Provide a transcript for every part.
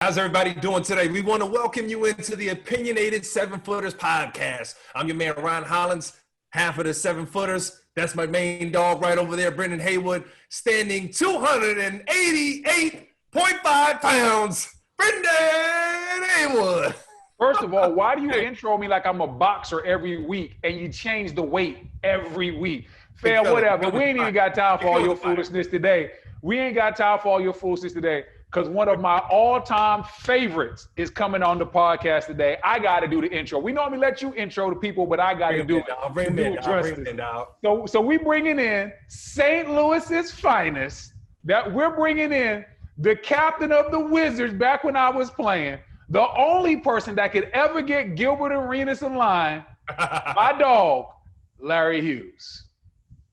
How's everybody doing today? We want to welcome you into the Opinionated 7-Footers podcast. I'm your man, Ron Hollins, half of the 7-Footers. That's my main dog right over there, Brendan Haywood, standing 288.5 pounds. Brendan Haywood. First of all, why do you intro me like I'm a boxer every week and you change the weight every week? Fair, whatever. We ain't even got time for all your foolishness today. We ain't got time for all your foolishness today. Because one of my all-time favorites is coming on the podcast today. I got to do the intro. We normally let you intro the people, but I got to do it. So we bringing in St. Louis's finest. That we're bringing in the captain of the Wizards back when I was playing. The only person that could ever get Gilbert Arenas in line, my dog, Larry Hughes.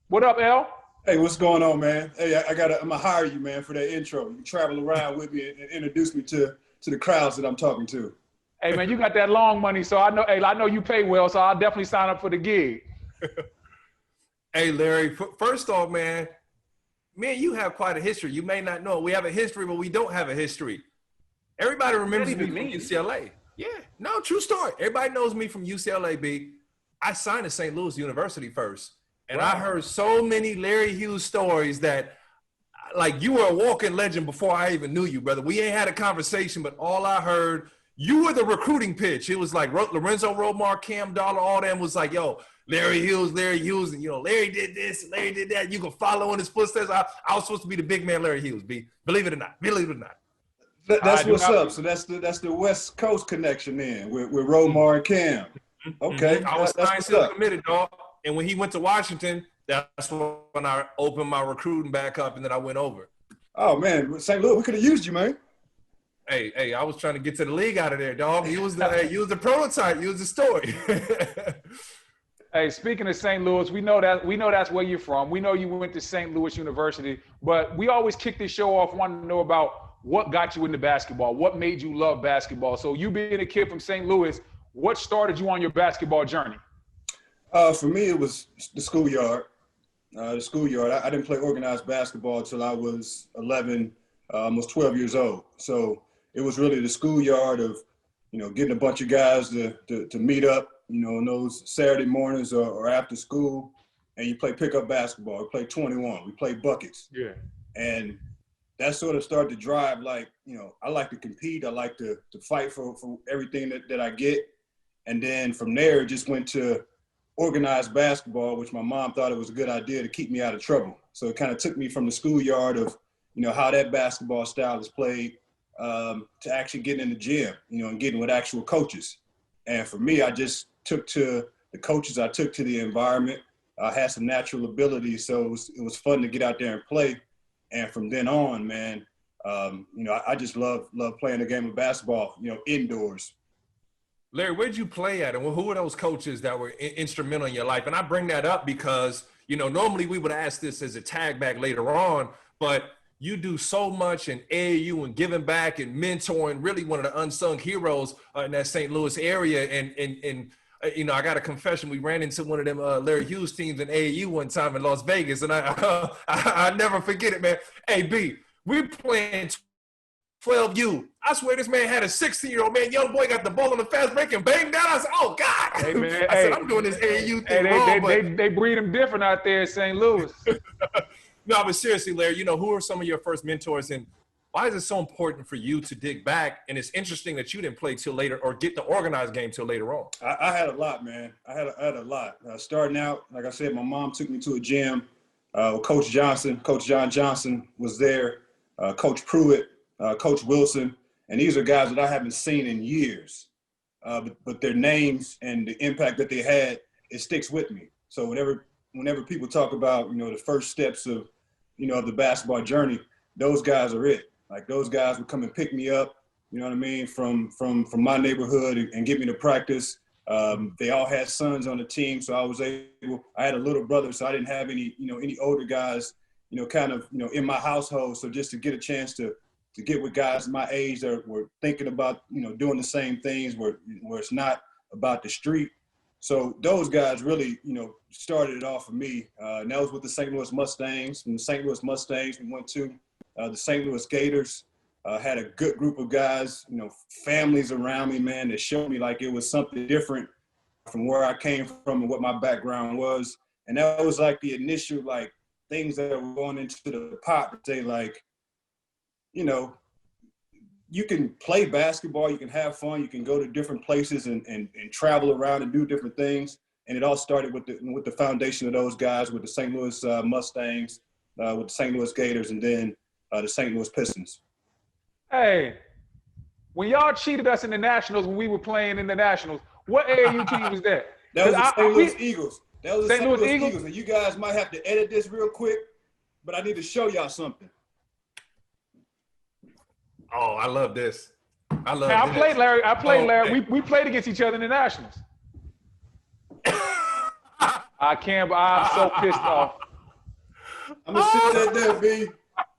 What up, L? Hey, what's going on, man? Hey, I'm gonna hire you, man, for that intro. You travel around with me and introduce me to the crowds that I'm talking to. Hey, man, you got that long money, so I know. Hey, I know you pay well, so I'll definitely sign up for the gig. Hey, Larry. First off, man, you have quite a history. You may not know it. We have a history, but we don't have a history. Everybody remembers me from UCLA. Yeah, no, true story. Everybody knows me from UCLA. B. I signed at St. Louis University first. And I heard so many Larry Hughes stories that, like, you were a walking legend before I even knew you, brother. We ain't had a conversation, but all I heard, you were the recruiting pitch. It was like Lorenzo Romar, Cam Dollar, all them was like, yo, Larry Hughes, and, you know, Larry did this, Larry did that. You can follow in his footsteps. I was supposed to be the big man Larry Hughes, B. Believe it or not. Believe it or not. That's what's up. So that's the West Coast connection then with Romar and Cam. Okay. I was still committed, dog. And when he went to Washington, that's when I opened my recruiting back up, and then I went over. Oh, man. St. Louis, we could have used you, man. Hey, I was trying to get to the league out of there, dog. You was the prototype. You was the story. Hey, speaking of St. Louis, we know that's where you're from. We know you went to St. Louis University, but we always kick this show off wanting to know about what got you into basketball, what made you love basketball. So you being a kid from St. Louis, what started you on your basketball journey? For me, it was the schoolyard. I didn't play organized basketball until I was 11, almost 12 years old. So it was really the schoolyard of, you know, getting a bunch of guys to meet up, you know, on those Saturday mornings or after school, and you play pickup basketball. We play 21. We play buckets. Yeah. And that sort of started to drive, like, you know, I like to compete. I like to fight for everything that I get. And then from there, it just went to organized basketball, which my mom thought it was a good idea to keep me out of trouble. So it kind of took me from the schoolyard of, you know, how that basketball style is played to actually getting in the gym, you know, and getting with actual coaches. And for me, I just took to the coaches. I took to the environment. I had some natural ability, so it was fun to get out there and play. And from then on, man, you know, I just love playing the game of basketball, you know, indoors. Larry, where'd you play at, and who were those coaches that were instrumental in your life? And I bring that up because, you know, normally we would ask this as a tag back later on, but you do so much in AAU and giving back and mentoring, really one of the unsung heroes in that St. Louis area. And you know, I got a confession. We ran into one of them Larry Hughes teams in AAU one time in Las Vegas, and I never forget it, man. Hey, B, we playing 12U. I swear this man had a 16-year-old man. Young boy got the ball on the fast break and banged down. I said, oh, God. Hey, man, I said, I'm doing this AAU thing wrong. They breed them different out there in St. Louis. No, but seriously, Larry, you know, who are some of your first mentors, and why is it so important for you to dig back? And it's interesting that you didn't play till later or get the organized game till later on. I had a lot, man. I had a lot. Starting out, like I said, my mom took me to a gym with Coach Johnson. Coach John Johnson was there. Coach Pruitt. Coach Wilson, and these are guys that I haven't seen in years, but their names and the impact that they had, it sticks with me. So whenever people talk about, you know, the first steps of, you know, of the basketball journey, those guys are it. Like, those guys would come and pick me up, you know what I mean, from my neighborhood and get me to practice. They all had sons on the team, so I had a little brother, so I didn't have any older guys, you know, kind of, you know, in my household. So just to get a chance to get with guys my age that were thinking about, you know, doing the same things where it's not about the street. So those guys really, you know, started it off for me. And that was with the St. Louis Mustangs. From the St. Louis Mustangs, we went to the St. Louis Gators. Had a good group of guys, you know, families around me, man, that showed me like it was something different from where I came from and what my background was. And that was like the initial like things that were going into the pot to say like, you know, you can play basketball, you can have fun, you can go to different places and travel around and do different things. And it all started with the foundation of those guys, with the St. Louis Mustangs, with the St. Louis Gators, and then the St. Louis Pistons. Hey, when y'all cheated us in the Nationals when we were playing in the Nationals, what AAU team was that? That was the St. Louis Eagles. That was the St. Louis Eagles. And you guys might have to edit this real quick, but I need to show y'all something. Oh, I love this. I love this. Larry. I played Larry. Okay. We played against each other in the Nationals. I can't. I'm so pissed off. I'm gonna sit that there, B.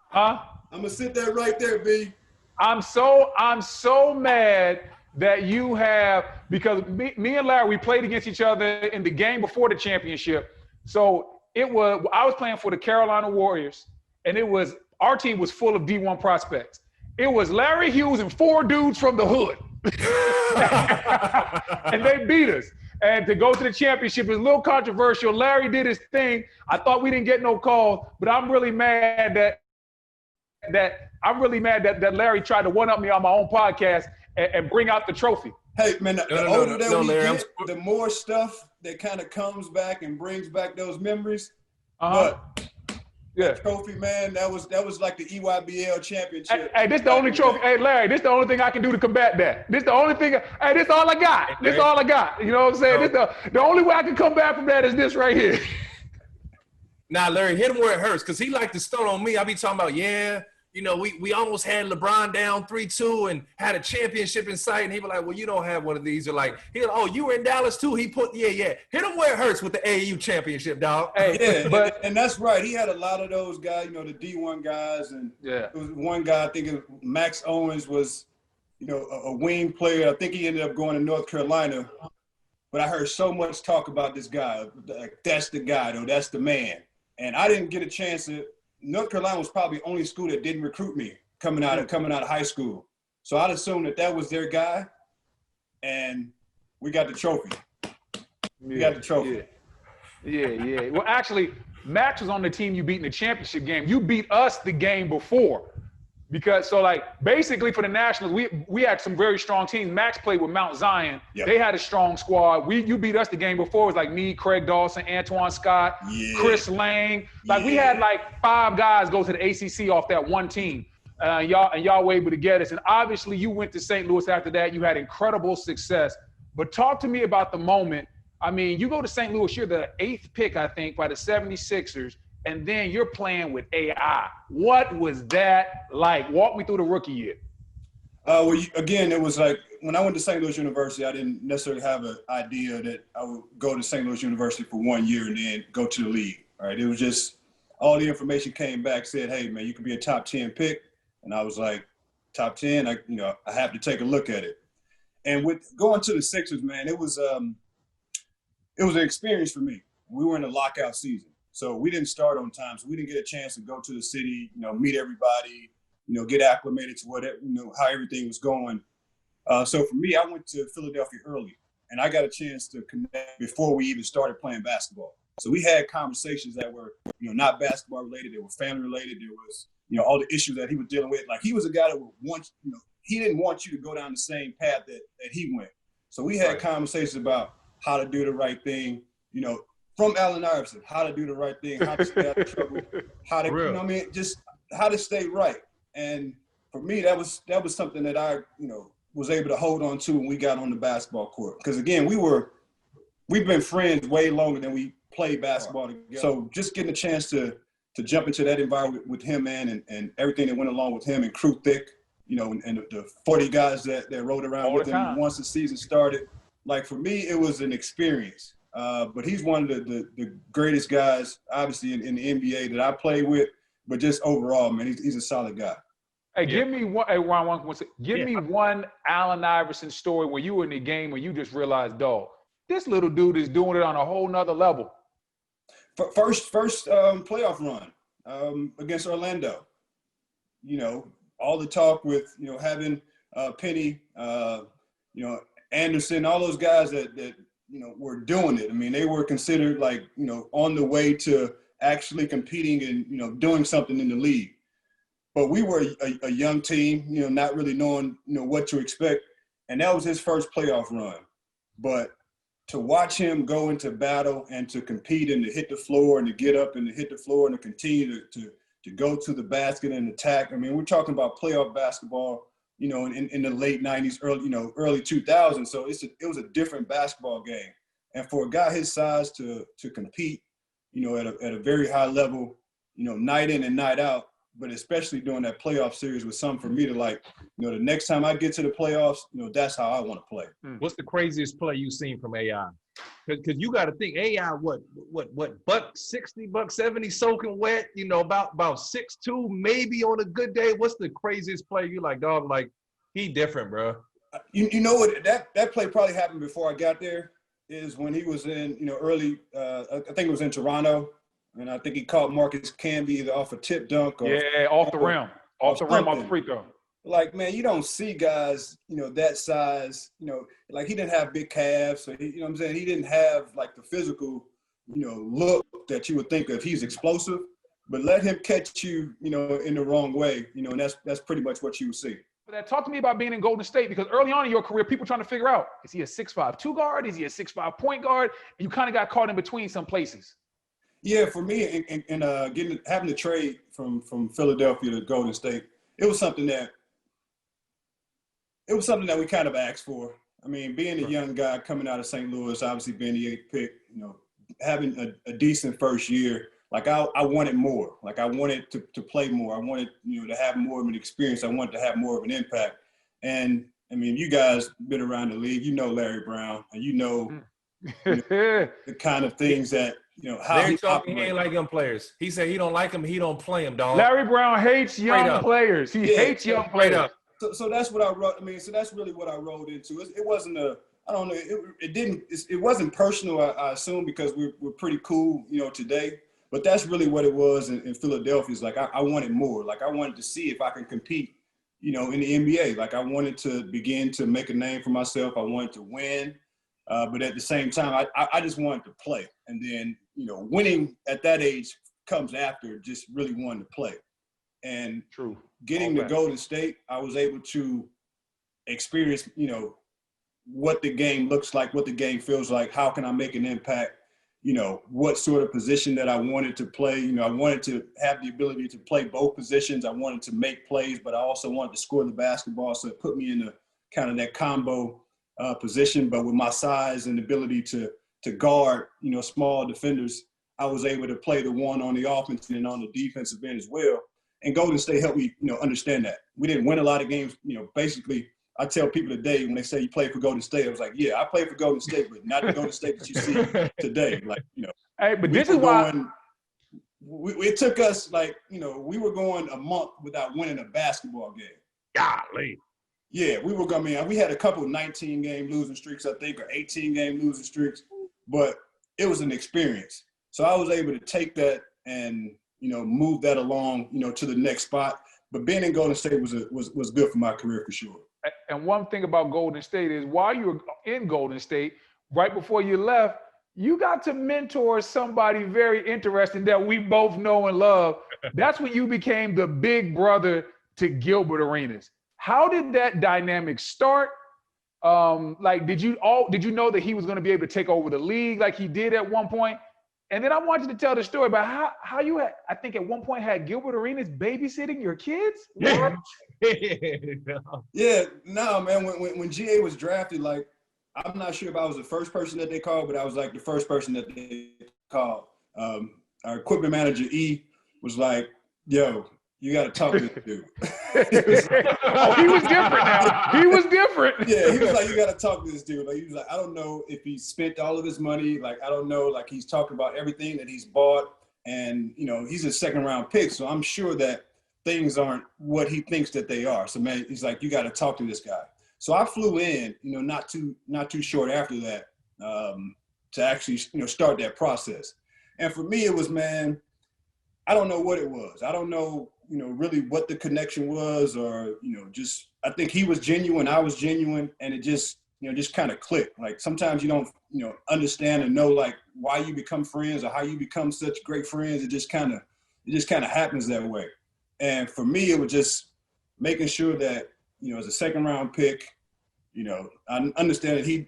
Huh? I'm gonna sit that right there, B. I'm so mad that you have, because me and Larry, we played against each other in the game before the championship. So I was playing for the Carolina Warriors, and our team was full of D1 prospects. It was Larry Hughes and 4 dudes from the hood. And they beat us. And to go to the championship is a little controversial. Larry did his thing. I thought we didn't get no calls, but I'm really mad that Larry tried to one-up me on my own podcast and bring out the trophy. Hey, man, the older that we get, the more stuff that kind of comes back and brings back those memories. But yeah, trophy, man, that was like the EYBL championship. Hey, this the only trophy. Hey, Larry, this the only thing I can do to combat that. This the only thing. Hey, this all I got. This all I got. You know what I'm saying? This the only way I can come back from that is this right here. Now, Larry, hit him where it hurts, because he like to stone on me. I be talking about, yeah, you know, we almost had LeBron down 3-2 and had a championship in sight. And he was like, well, you don't have one of these. Or like, oh, you were in Dallas too? Yeah. Hit him where it hurts with the AAU championship, dog. Hey, yeah, and that's right. He had a lot of those guys, you know, the D1 guys. And there was one guy, I think Max Owens was, you know, a wing player. I think he ended up going to North Carolina. But I heard so much talk about this guy. Like, that's the guy, though. That's the man. And I didn't get a chance to. North Carolina was probably the only school that didn't recruit me coming out of high school. So I'd assume that was their guy, and we got the trophy. We got the trophy. Yeah. Well, actually, Max was on the team you beat in the championship game. You beat us the game before. Because basically for the Nationals, we had some very strong teams. Max played with Mount Zion. Yep. They had a strong squad. You beat us the game before. It was like me, Craig Dawson, Antoine Scott, Chris Lang. We had 5 guys go to the ACC off that one team. Y'all were able to get us. And obviously you went to St. Louis after that. You had incredible success. But talk to me about the moment. I mean, you go to St. Louis, you're the 8th pick, I think, by the 76ers. And then you're playing with AI. What was that like? Walk me through the rookie year. Again, it was like when I went to St. Louis University, I didn't necessarily have an idea that I would go to St. Louis University for 1 year and then go to the league. All right, it was just all the information came back, said, "Hey, man, you could be a top 10 pick," and I was like, "Top 10? I have to take a look at it." And with going to the Sixers, man, it was an experience for me. We were in a lockout season. So we didn't start on time. So we didn't get a chance to go to the city, meet everybody, get acclimated to how everything was going. So for me, I went to Philadelphia early, and I got a chance to connect before we even started playing basketball. So we had conversations that were, not basketball related. They were family related. There was, all the issues that he was dealing with. Like he was a guy that would want, he didn't want you to go down the same path that he went. So we had conversations about how to do the right thing, from Allen Iverson, how to do the right thing, how to stay out of trouble, how to, just how to stay right. And for me, that was something that I, was able to hold on to when we got on the basketball court. Because again, we've been friends way longer than we played basketball together. So just getting a chance to jump into that environment with him, man, and everything that went along with him and Crew Thick, and the 40 guys that rode around with him once the season started. Like for me, it was an experience. But he's one of the greatest guys, obviously, in the NBA that I play with. But just overall, man, he's a solid guy. Hey, give me one. Hey, Ron, give me one Allen Iverson story where you were in the game where you just realized, dog, this little dude is doing it on a whole nother level. First playoff run against Orlando. all the talk with, having Penny, Anderson, all those guys that were doing it. I mean, they were considered like, on the way to actually competing and, doing something in the league. But we were a young team, not really knowing, what to expect. And that was his first playoff run. But to watch him go into battle and to compete and to hit the floor and to get up and to hit the floor and to continue to go to the basket and attack. I mean, we're talking about playoff basketball, in the late 90s, early 2000s. So it was a different basketball game. And for a guy his size to compete, at a very high level, night in and night out, but especially during that playoff series was something for me to like, the next time I get to the playoffs, that's how I want to play. What's the craziest play you've seen from AI? Because you got to think AI, what, $160, $170 soaking wet, about 6'2", maybe on a good day. What's the craziest play you like, dog? Like, he different, bro. You know what? That play probably happened before I got there. Is when he was in, early. I think it was in Toronto. And I think he caught Marcus Camby either off a tip dunk or off the rim, off the free throw. Like, man, you don't see guys, that size, like he didn't have big calves. So he, what I'm saying? He didn't have like the physical, look that you would think of. He's explosive, but let him catch you, in the wrong way, and that's pretty much what you would see. Talk to me about being in Golden State, because early on in your career, people trying to figure out, is he a 6'5" 2 guard? Is he a 6'5" point guard? And you kind of got caught in between some places. Yeah, for me, and having to trade from Philadelphia to Golden State, it was something that we kind of asked for. I mean, being a young guy coming out of St. Louis, obviously being the 8th pick, having a decent first year, like I wanted more. Like I wanted to play more. I wanted, to have more of an experience. I wanted to have more of an impact. And I mean, you guys been around the league, Larry Brown, and the kind of things that, how he ain't like young players. He said he don't like them. He don't play them, dog. Like Brown hates young players. He hates young players. So that's what I wrote. I mean, so that's really what I wrote into. It wasn't I don't know. It wasn't personal, I assume, because we're pretty cool, today. But that's really what it was in Philadelphia. It's like I wanted more. Like I wanted to see if I can compete, in the NBA. Like I wanted to begin to make a name for myself. I wanted to win. But at the same time, I just wanted to play. And then, winning at that age comes after just really wanting to play. And getting to Golden State, I was able to experience, what the game looks like, what the game feels like, how can I make an impact, what sort of position that I wanted to play. I wanted to have the ability to play both positions. I wanted to make plays, but I also wanted to score the basketball. So it put me in kind of that combo position, but with my size and ability to guard, small defenders, I was able to play the one on the offense and on the defensive end as well. And Golden State helped me, understand that. We didn't win a lot of games. Basically, I tell people today when they say you play for Golden State, I was like, yeah, I played for Golden State, but not the Golden State that you see today. Like, Hey, but this is why it took us like, we were going a month without winning a basketball game. Golly. Yeah, we were going. I mean, we had a couple 19-game losing streaks, I think, or 18-game losing streaks, but it was an experience. So I was able to take that and move that along, to the next spot. But being in Golden State was good for my career for sure. And one thing about Golden State is while you were in Golden State, right before you left, you got to mentor somebody very interesting that we both know and love. That's when you became the big brother to Gilbert Arenas. How did that dynamic start? Did you know that he was going to be able to take over the league like he did at one point? And then I want you to tell the story about how you had, I think at one point had Gilbert Arenas babysitting your kids? What? Yeah, no, man. When GA was drafted, like, I'm not sure if I was the first person that they called, but I was like the first person that they called. Our equipment manager, E, was like, yo, you got to talk to this dude. He was different now. He was different. Yeah, he was like, you got to talk to this dude. Like, he was like, I don't know if he spent all of his money. Like, I don't know. Like, he's talking about everything that he's bought. And, he's a second-round pick. So I'm sure that things aren't what he thinks that they are. So, man, he's like, you got to talk to this guy. So I flew in, not too short after that to actually, start that process. And for me, it was, man, I don't know what it was. I don't know really what the connection was, or, just, I think he was genuine, I was genuine, and it just, just kind of clicked. Like sometimes you don't, understand and know like why you become friends or how you become such great friends. It just kind of happens that way. And for me, it was just making sure that, as a second round pick, I understand that he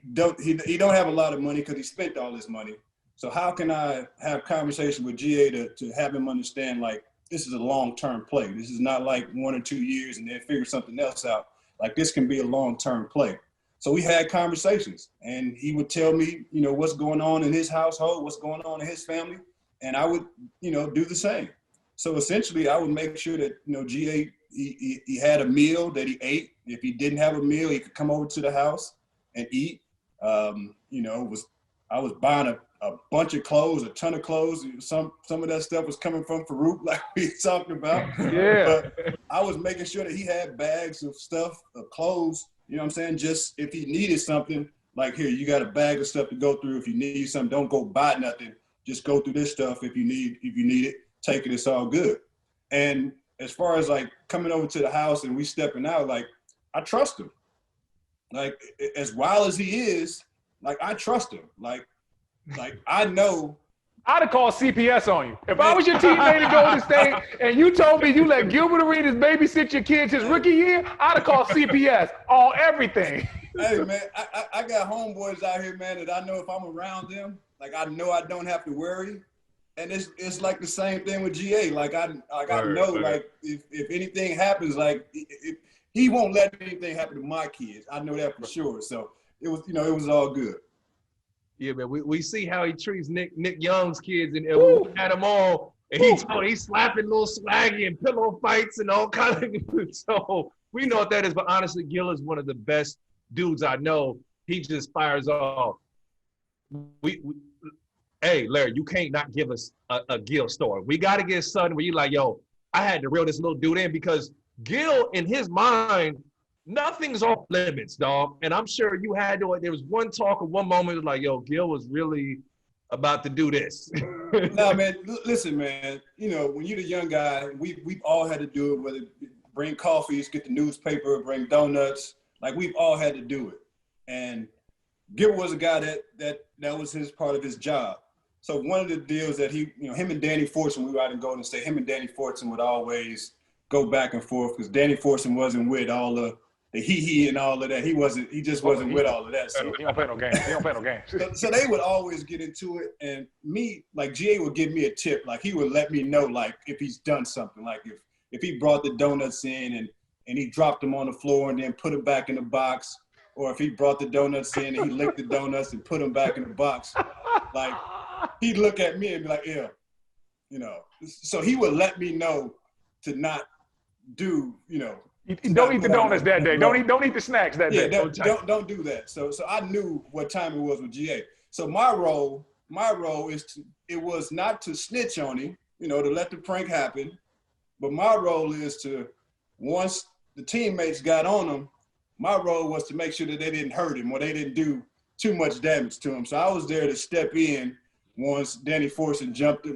don't have a lot of money because he spent all his money. So how can I have conversation with GA to have him understand like this is a long-term play. This is not like 1 or 2 years and then figure something else out. Like this can be a long-term play. So we had conversations, and he would tell me, what's going on in his household, what's going on in his family, and I would, do the same. So essentially, I would make sure that, GA, he had a meal that he ate. If he didn't have a meal, he could come over to the house and eat. I was buying a bunch of clothes, a ton of clothes. Some of that stuff was coming from Farouk, like we talked about. Yeah. But I was making sure that he had bags of stuff, of clothes. You know what I'm saying? Just if he needed something, like here, you got a bag of stuff to go through. If you need something, don't go buy nothing. Just go through this stuff. If you need it, take it. It's all good. And as far as like coming over to the house and we stepping out, like I trust him. Like as wild as he is, like I trust him. Like I know. I'd have called CPS on you. If I was your teammate in Golden State and you told me you let Gilbert Arenas babysit your kids his rookie year, I'd have called CPS on everything. Hey, man, I got homeboys out here, man, that I know if I'm around them, like I know I don't have to worry. And it's like the same thing with GA. Like I know, like if anything happens, like he won't let anything happen to my kids. I know that for sure. So it was all good. Yeah, man. We see how he treats Nick Young's kids, and we had them all. And he's slapping little Swaggy and pillow fights and all kinds of. So we know what that is. But honestly, Gil is one of the best dudes I know. He just fires off. Hey, Larry, you can't not give us a Gil story. We got to get something where you're like, yo, I had to reel this little dude in because Gil, in his mind, nothing's off limits, dog. And I'm sure you had to. There was one talk of one moment like, yo, Gil was really about to do this. No, man. Listen, man. When you're the young guy, we've all had to do it. Whether bring coffees, get the newspaper, bring donuts. Like we've all had to do it. And Gil was a guy that was his part of his job. So one of the deals that him and Danny Fortson, we were out in Golden State. Him and Danny Fortson would always go back and forth because Danny Fortson wasn't with all the he and all of that. He just wasn't with all of that. So he don't play no games. So they would always get into it. And me, like GA would give me a tip. Like he would let me know like if he's done something. Like if he brought the donuts in and he dropped them on the floor and then put them back in the box. Or if he brought the donuts in and he licked the donuts and put them back in the box. Like he'd look at me and be like, yeah. So he would let me know to not do, Don't eat the donuts that day. Don't eat the snacks that day. Don't do that. So I knew what time it was with GA. So my role it was not to snitch on him, to let the prank happen. But my role is to, once the teammates got on him, my role was to make sure that they didn't hurt him or they didn't do too much damage to him. So I was there to step in once Danny Fortson jumped,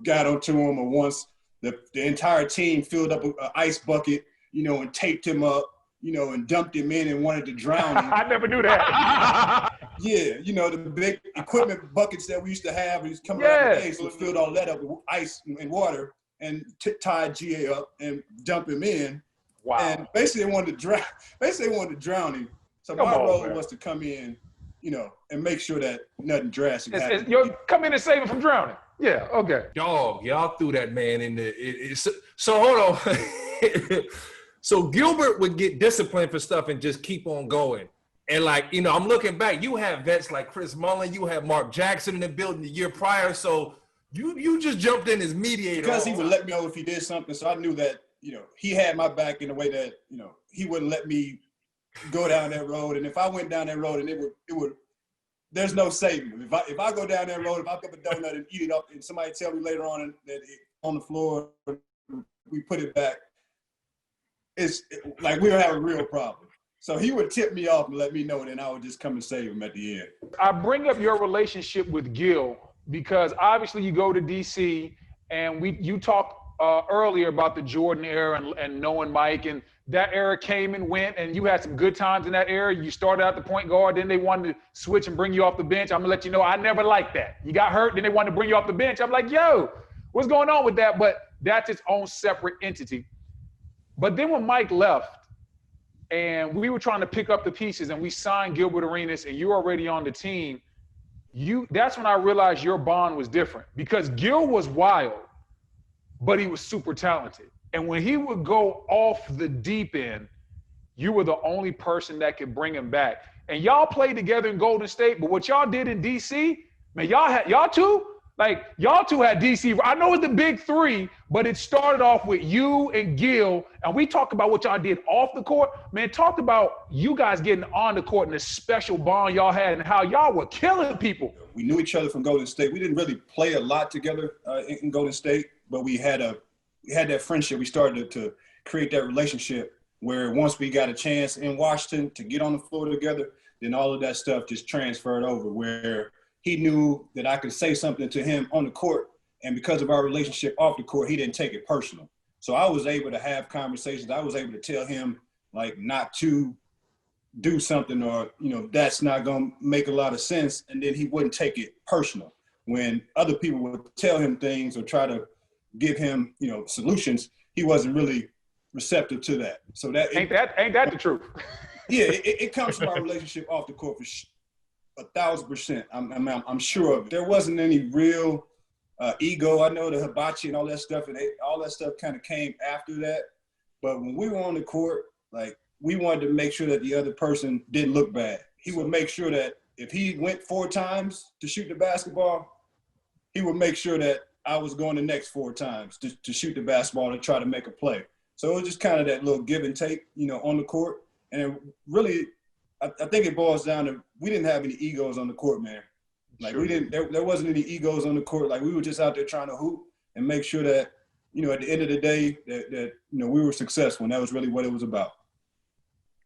got onto him, or once the entire team filled up an ice bucket, and taped him up, and dumped him in and wanted to drown him. I never knew that. Yeah, the big equipment buckets that we used to have, and he's coming out of the case, so filled all that up with ice and water and tied GA up and dump him in. Wow. And basically they wanted to drown him. So my role was to come in, and make sure that nothing drastic happened. Come in and save him from drowning. Yeah, okay. Dog, y'all threw that man in the so hold on. So Gilbert would get disciplined for stuff and just keep on going. And I'm looking back, you have vets like Chris Mullin, you have Mark Jackson in the building the year prior. So you just jumped in as mediator. Because he would let me know if he did something. So I knew that, he had my back in a way that, he wouldn't let me go down that road. And if I went down that road, and it would there's no saving. If I go down that road, if I pick up a donut and eat it up, and somebody tell me later on that on the floor, we put it back, it's like we'll have a real problem. So he would tip me off and let me know, and then I would just come and save him at the end. I bring up your relationship with Gil because obviously you go to DC and you talk earlier about the Jordan era and knowing Mike, and that era came and went, and you had some good times in that era. You started out the point guard, then they wanted to switch and bring you off the bench. I'm gonna let you know I never liked that. You got hurt, then they wanted to bring you off the bench. I'm like, yo, what's going on with that? But that's its own separate entity. But then when Mike left, and we were trying to pick up the pieces, and we signed Gilbert Arenas, and you're already on the team, that's when I realized your bond was different, because Gil was wild, but he was super talented. And when he would go off the deep end, you were the only person that could bring him back. And y'all played together in Golden State, but what y'all did in DC, man, y'all two had DC. I know it's the big three, but it started off with you and Gil, and we talked about what y'all did off the court. Man, talked about you guys getting on the court and the special bond y'all had and how y'all were killing people. We knew each other from Golden State. We didn't really play a lot together in Golden State, but we had that friendship. We started to create that relationship where once we got a chance in Washington to get on the floor together, then all of that stuff just transferred over, where he knew that I could say something to him on the court, and because of our relationship off the court, he didn't take it personal. So I was able to have conversations. I was able to tell him, like, not to do something, or, you know, that's not going to make a lot of sense, and then he wouldn't take it personal. When other people would tell him things or try to give him, you know, solutions, he wasn't really receptive to that. So that ain't that the truth? Yeah, it comes from our relationship off the court for 1,000%. I'm sure of it. There wasn't any real ego. I know the hibachi and all that stuff, and all that stuff kind of came after that. But when we were on the court, like, we wanted to make sure that the other person didn't look bad. He would make sure that if he went 4 times to shoot the basketball, he would make sure that I was going the next 4 times to shoot the basketball to try to make a play. So it was just kind of that little give and take, you know, on the court. And it really, I think it boils down to, we didn't have any egos on the court, man. Like, sure. There wasn't any egos on the court. Like, we were just out there trying to hoop and make sure that, you know, at the end of the day that you know, we were successful, and that was really what it was about.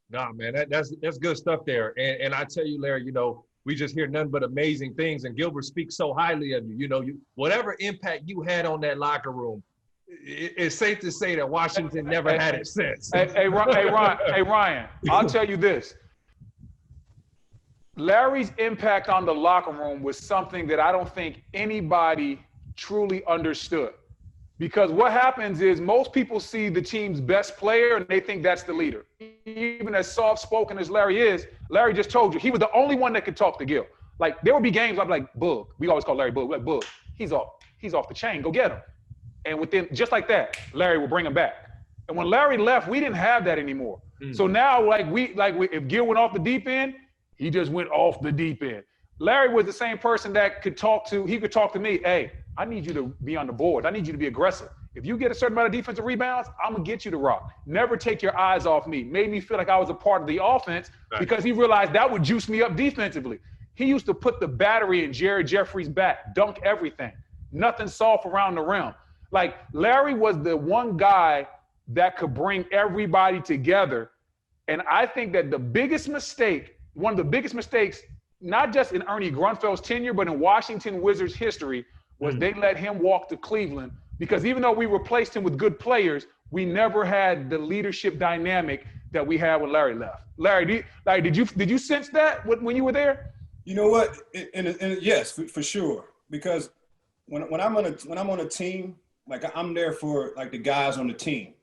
Nah, man, that's good stuff there. And I tell you, Larry, you know, we just hear nothing but amazing things, and Gilbert speaks so highly of you. You know, whatever impact you had on that locker room, it's safe to say that Washington never had it since. Hey, Ryan, I'll tell you this. Larry's impact on the locker room was something that I don't think anybody truly understood. Because what happens is most people see the team's best player and they think that's the leader. Even as soft-spoken as Larry is, Larry just told you he was the only one that could talk to Gil. Like, there would be games I'd be like, Boog. We always call Larry Boog. Like, Boog, he's off the chain. Go get him. And within, just like that, Larry will bring him back. And when Larry left, we didn't have that anymore. So now, if Gil went off the deep end, he just went off the deep end. Larry was the same person that could talk to me. Hey, I need you to be on the board. I need you to be aggressive. If you get a certain amount of defensive rebounds, I'm going to get you to rock. Never take your eyes off me. Made me feel like I was a part of the offense because he realized that would juice me up defensively. He used to put the battery in Jerry Jeffrey's back, dunk everything. Nothing soft around the rim. Like, Larry was the one guy that could bring everybody together. And I think that one of the biggest mistakes, not just in Ernie Grunfeld's tenure, but in Washington Wizards history, was they let him walk to Cleveland, because even though we replaced him with good players, we never had the leadership dynamic that we had when Larry left. Larry, did you sense that when you were there? You know what? Yes, for sure. Because when I'm on a team, like, I'm there for, like, the guys on the team.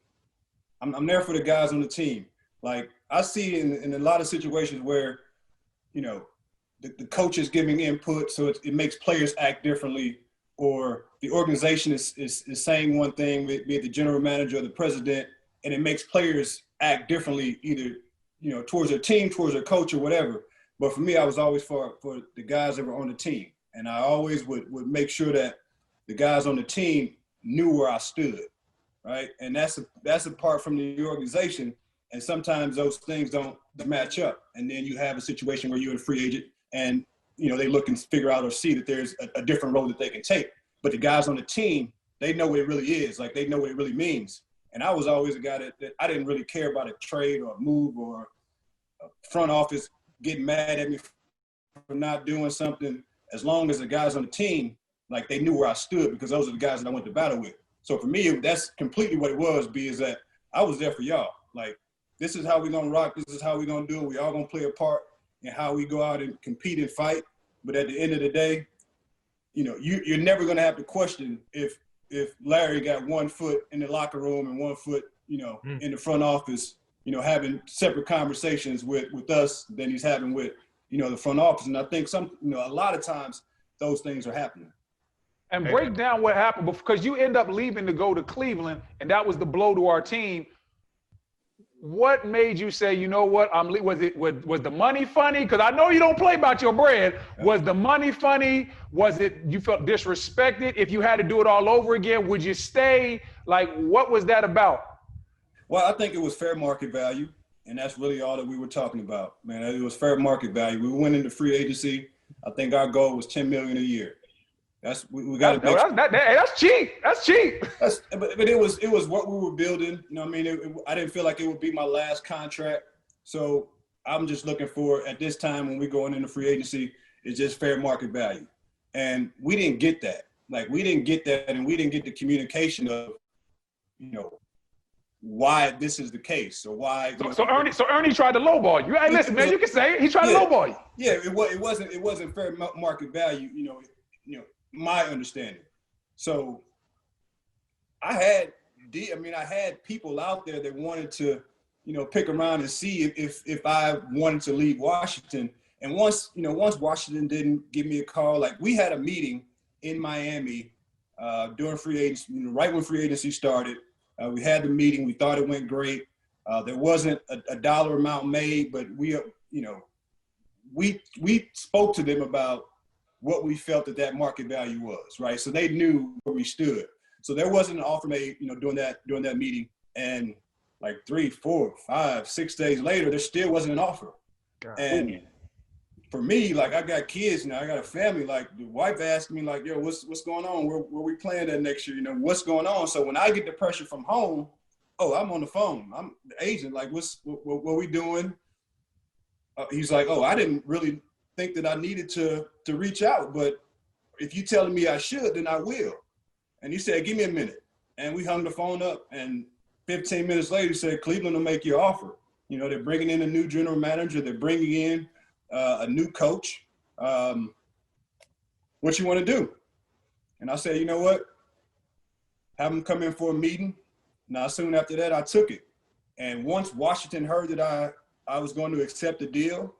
I'm there for the guys on the team. Like, I see in a lot of situations where, you know, the coach is giving input, so it makes players act differently, or the organization is saying one thing, be it the general manager or the president, and it makes players act differently, either, you know, towards their team, towards their coach, or whatever. But for me, I was always for the guys that were on the team, and I always would make sure that the guys on the team knew where I stood, right? And that's apart from the organization, and sometimes those things don't match up, and then you have a situation where you're a free agent, and, you know, they look and figure out or see that there's a different role that they can take. But the guys on the team, they know what it really is. Like, they know what it really means. And I was always a guy that I didn't really care about a trade or a move or a front office getting mad at me for not doing something. As long as the guys on the team, like, they knew where I stood, because those are the guys that I went to battle with. So for me, that's completely what it was. Is that I was there for y'all. Like, this is how we're gonna rock. This is how we're gonna do it. We all gonna play a part in how we go out and compete and fight. But at the end of the day, you know, you're never gonna have to question if Larry got 1 foot in the locker room and 1 foot, you know, in the front office, you know, having separate conversations with us than he's having with, you know, the front office. And I think a lot of times those things are happening. And break down what happened, because you end up leaving to go to Cleveland, and that was the blow to our team. What made you say, you know what, was the money funny? Because I know you don't play about your bread. Was the money funny? Was it you felt disrespected? If you had to do it all over again, would you stay? Like, what was that about? Well, I think it was fair market value, and that's really all that we were talking about, man. It was fair market value. We went into free agency. I think our goal was $10 million a year. We got to. That's cheap. That's cheap. But it was what we were building. You know, what I mean, I didn't feel like it would be my last contract. So I'm just looking for, at this time when we're going into free agency, it's just fair market value. And we didn't get that. Like, we didn't get that, and we didn't get the communication of, you know, why this is the case or why. So Ernie tried to lowball you. Hey, listen, man, you can say it. He tried to lowball you. Yeah, it wasn't fair market value. You know, my understanding. So I had people out there that wanted to, you know, pick around and see if I wanted to leave Washington. And once Washington didn't give me a call, like, we had a meeting in Miami during free agency, you know, right when free agency started. We had the meeting. We thought it went great. There wasn't a dollar amount made, but we spoke to them about what we felt that market value was, right? So they knew where we stood. So there wasn't an offer made, you know, during that meeting. And like 3, 4, 5, 6 days later, there still wasn't an offer. God. And for me, like, I got kids now, I got a family. Like, the wife asked me, like, yo, what's going on? Where we playing that next year? You know, what's going on? So when I get the pressure from home, I'm on the phone. I'm the agent. Like, what we doing? He's like, I didn't really think that I needed to reach out, but if you telling me I should, then I will. And he said, give me a minute. And we hung the phone up, and 15 minutes later, he said, Cleveland will make you an offer. You know, they're bringing in a new general manager. They're bringing in a new coach. What you want to do? And I said, you know what? Have them come in for a meeting. Now, soon after that, I took it. And once Washington heard that I was going to accept the deal,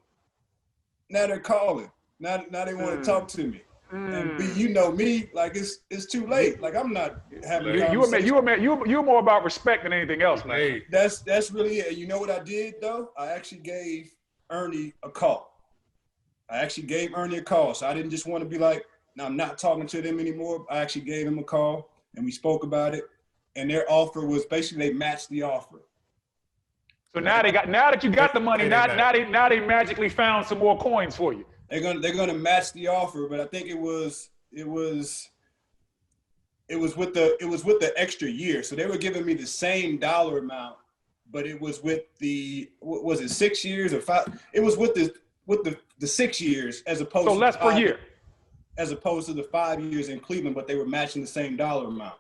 now they're calling. Now they want to talk to me. And B, you know me, like, it's too late. Like, I'm not having you were more about respect than anything else, man. Hey. That's really it. And you know what I did, though? I actually gave Ernie a call. So I didn't just want to be like, no, I'm not talking to them anymore. I actually gave him a call, and we spoke about it. And their offer was basically, they matched the offer. So now that you got the money, now they magically found some more coins for you. They're gonna match the offer, but I think it was with the extra year. So they were giving me the same dollar amount, but it was with was it 6 years or 5? It was with the 6 years as opposed to less per year, as opposed to the 5 years in Cleveland, but they were matching the same dollar amount.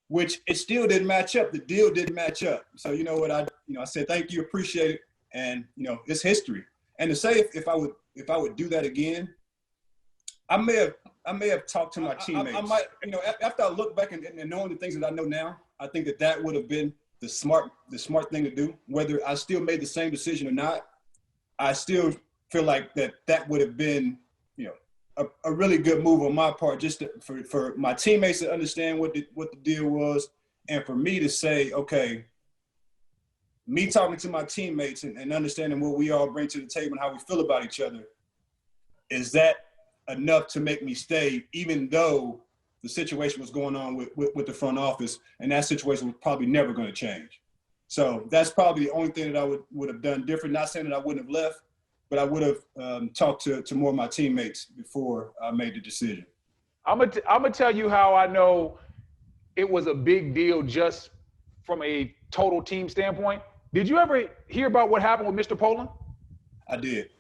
Which it still didn't match up. The deal didn't match up. So you know what I said, thank you, appreciate it, and you know, it's history. And to say if I would do that again, I may have talked to my teammates. I might, you know, after I look back and knowing the things that I know now, I think that would have been the smart thing to do. Whether I still made the same decision or not, I still feel like that would have been, you know, a really good move on my part, just for my teammates to understand what the deal was, and for me to say, okay, me talking to my teammates and understanding what we all bring to the table and how we feel about each other, is that enough to make me stay, even though the situation was going on with the front office, and that situation was probably never going to change. So that's probably the only thing that I would have done different. Not saying that I wouldn't have left, but I would have talked to more of my teammates before I made the decision. I'm gonna tell you how I know it was a big deal just from a total team standpoint. Did you ever hear about what happened with Mr. Poland? I did.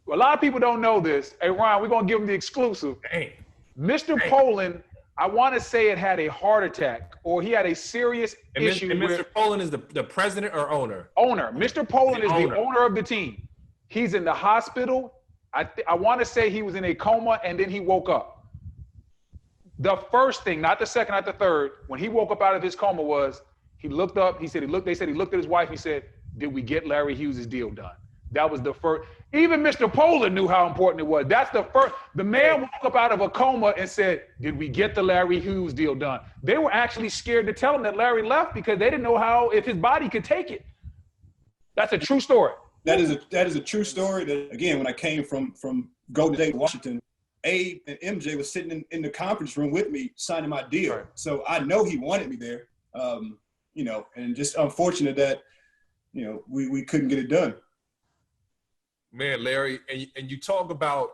Well, a lot of people don't know this. Hey, Ryan, we're gonna give him the exclusive. Dang. Mr. Poland, I want to say it had a heart attack or he had a serious issue and with. Mr. Poland is the president or owner? Owner. Mr. Poland is the owner of the team. He's in the hospital. I want to say he was in a coma and then he woke up. The first thing, not the second, not the third, when he woke up out of his coma was he looked up. They said he looked at his wife. He said, "Did we get Larry Hughes' deal done?" That was the first. Even Mr. Poland knew how important it was. That's the first. The man woke up out of a coma and said, "Did we get the Larry Hughes deal done?" They were actually scared to tell him that Larry left because they didn't know if his body could take it. That's a true story. That is a true story. That, again, when I came from Golden State, Washington, Abe and MJ was sitting in the conference room with me signing my deal. Right. So I know he wanted me there. And just unfortunate that, we couldn't get it done. Man, Larry, and you talk about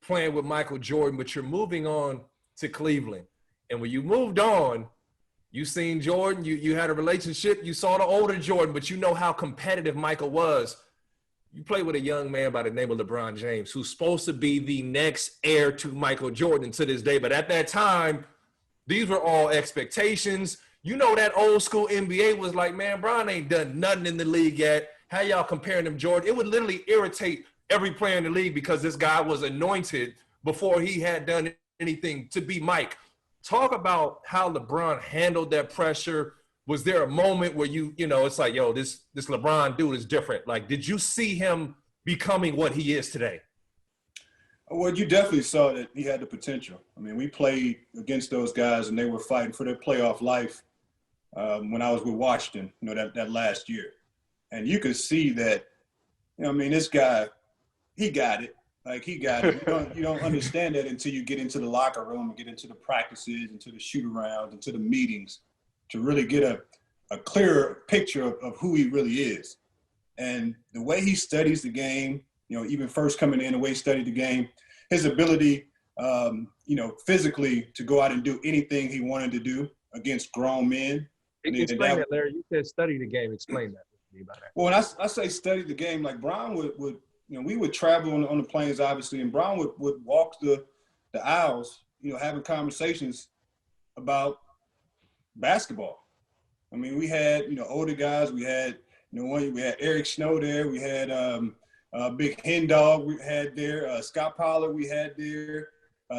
playing with Michael Jordan, but you're moving on to Cleveland. And when you moved on, you seen Jordan, you had a relationship, you saw the older Jordan, but you know how competitive Michael was. You play with a young man by the name of LeBron James, who's supposed to be the next heir to Michael Jordan to this day. But at that time, these were all expectations. You know, that old school NBA was like, man, Bron ain't done nothing in the league yet. How y'all comparing him, Jordan? It would literally irritate every player in the league because this guy was anointed before he had done anything to be Mike. Talk about how LeBron handled that pressure. Was there a moment where it's like, yo, this LeBron dude is different? Like, did you see him becoming what he is today? Well, you definitely saw that he had the potential. I mean, we played against those guys and they were fighting for their playoff life when I was with Washington, that last year. And you could see that, this guy, he got it. Like, he got it. You don't understand that until you get into the locker room and get into the practices, into the shoot-arounds, into the meetings to really get a clearer picture of who he really is. And the way he studies the game, even first coming in, the way he studied the game, his ability, physically to go out and do anything he wanted to do against grown men. Explain that, Larry. You said study the game. Explain that. Well, when I say study the game, like Bron would we would travel on the planes, obviously, and Bron would walk the aisles, having conversations about basketball. I mean, we had, older guys. We had, we had Eric Snow there. We had Big Hen Dog we had there. Scott Pollard we had there.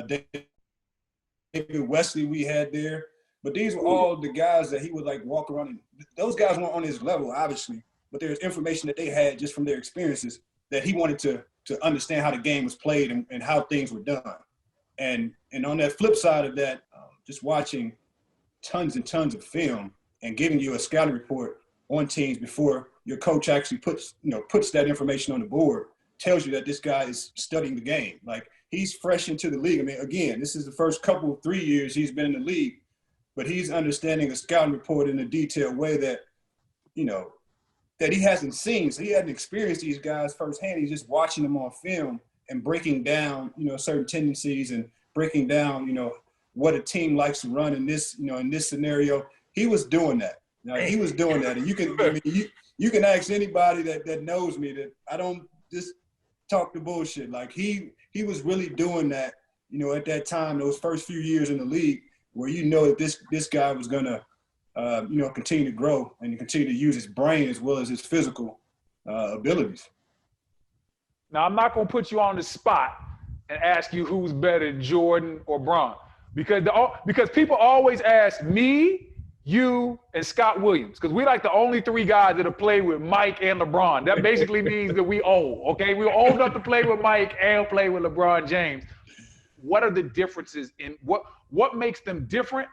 David Wesley we had there. But these were all the guys that he would like walk around and those guys weren't on his level, obviously, but there's information that they had just from their experiences that he wanted to understand how the game was played and how things were done. And on that flip side of that, just watching tons and tons of film and giving you a scouting report on teams before your coach actually puts that information on the board tells you that this guy is studying the game. Like, he's fresh into the league. I mean, again, this is the first 3 years he's been in the league. But he's understanding a scouting report in a detailed way that, that he hasn't seen. So he hadn't experienced these guys firsthand. He's just watching them on film and breaking down, certain tendencies and breaking down, what a team likes to run in this, in this scenario. He was doing that. He was doing that. And you can ask anybody that knows me that I don't just talk the bullshit. Like, he was really doing that, at that time, those first few years in the league, where that this guy was going to, continue to grow and continue to use his brain as well as his physical abilities. Now, I'm not going to put you on the spot and ask you who's better, Jordan or Bron, because people always ask me, you, and Scott Williams, because we like the only three guys that have played with Mike and LeBron. That basically means that we old, okay? We're old enough to play with Mike and play with LeBron James. What are the differences in what makes them different,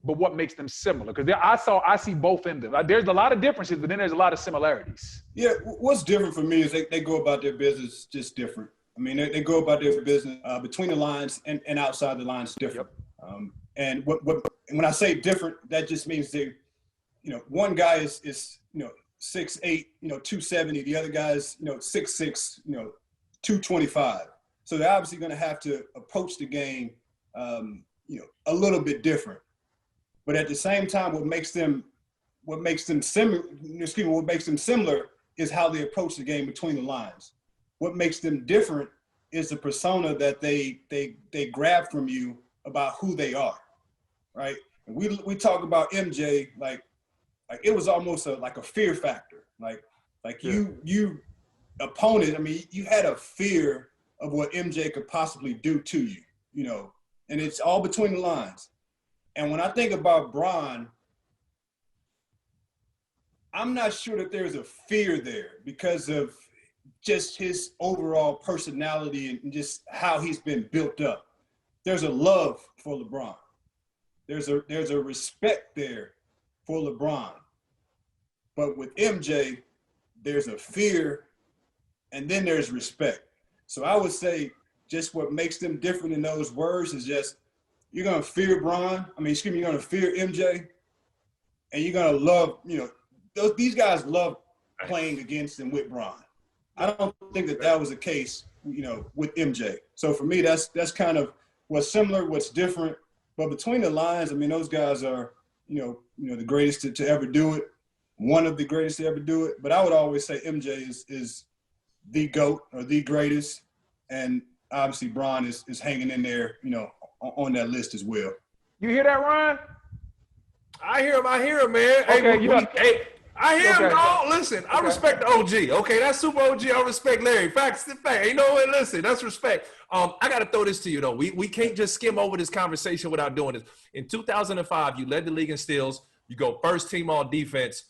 but what makes them similar? Because I see both ends of it. There's a lot of differences, but then there's a lot of similarities. Yeah, what's different for me is they go about their business just different. I mean, they go about their business between the lines and outside the lines different. Yep. And when I say different, that just means one guy is 6'8", 270. The other guy is 6'6", 225. So they're obviously going to have to approach the game, a little bit different. But at the same time, what makes them similar is how they approach the game between the lines. What makes them different is the persona that they grab from you about who they are, right? And we talk about MJ like it was almost like a fear factor. Like you opponent, I mean, you had a fear of what MJ could possibly do to you, you know, and it's all between the lines. And when I think about Bron, I'm not sure that there's a fear there because of just his overall personality and just how he's been built up. There's a love for LeBron. There's a respect there for LeBron. But with MJ, there's a fear and then there's respect. So I would say just what makes them different in those words is just you're going to fear you're going to fear MJ and you're going to love, you know, these guys love playing against and with Bron. I don't think that was the case, you know, with MJ. So for me, that's kind of what's similar, what's different. But between the lines, I mean, those guys are, you know, the greatest to ever do it, one of the greatest to ever do it. But I would always say MJ is the GOAT or the greatest, and obviously Bron is hanging in there, you know, on that list as well. You hear that, Ryan? I hear him, man. Okay, I hear him, dog. Listen, I respect the OG. Okay, that's super OG. I respect Larry. Fact. You know what? Listen, that's respect. I got to throw this to you, though. We can't just skim over this conversation without doing this. In 2005, you led the league in steals. You go first team all defense.